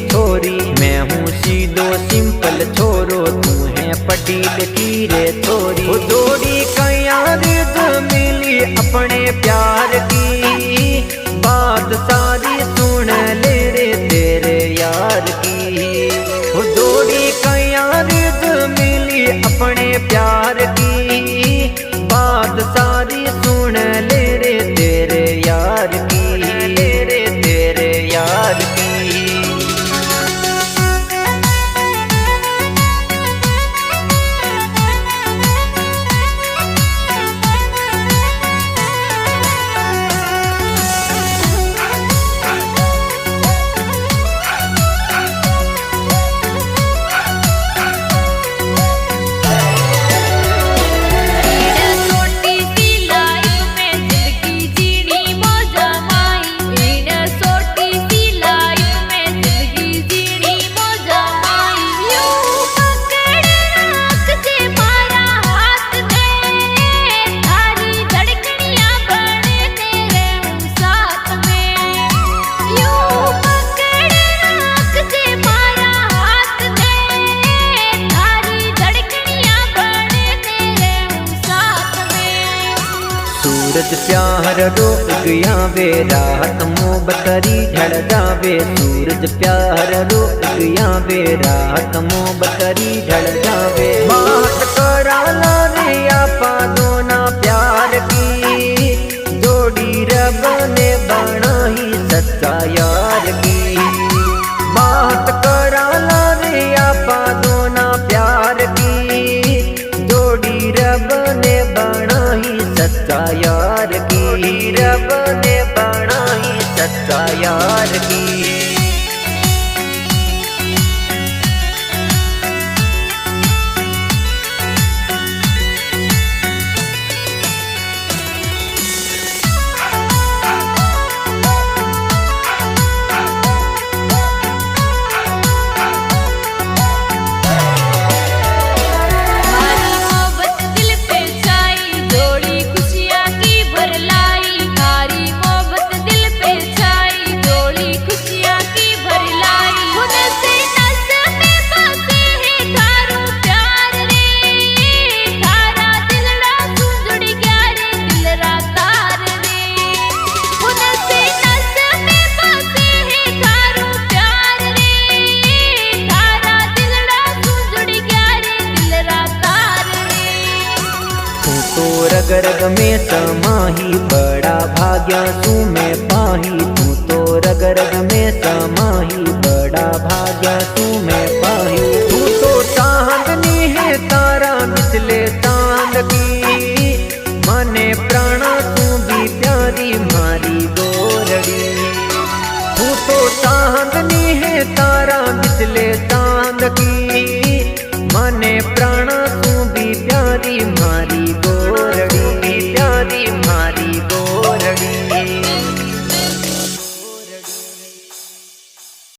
थोरी। मैं हूँ सीधो सिंपल छोरो, तू है पटील की रे थोरी। वो जोड़ी कया रिद मिली अपने प्यार की, बात सारी सुन ले रे तेरे यार की। वो जोड़ी कया रिद मिली अपने प्यार की, बात सारी सुन ले रे तेरे यार की, ले रे तेरे यार की। सूरज प्यार रोक गया वे, राहत मोहब्बतरी ढल जावे। सूरज प्यार रोक गया वे, राहत मोहब्बतरी ढल जावे। बात करा ला रे आपा दोना प्यार की, जोड़ी रब ने बनाई सच्चा यार की। बात करा ला रे आपा दोना प्यार की, जोड़ी रब ने बनाई सच्चा यार की, रब ने बनाई सच्चा यार की। रग रग में समाही, बड़ा भाग्या सू मैं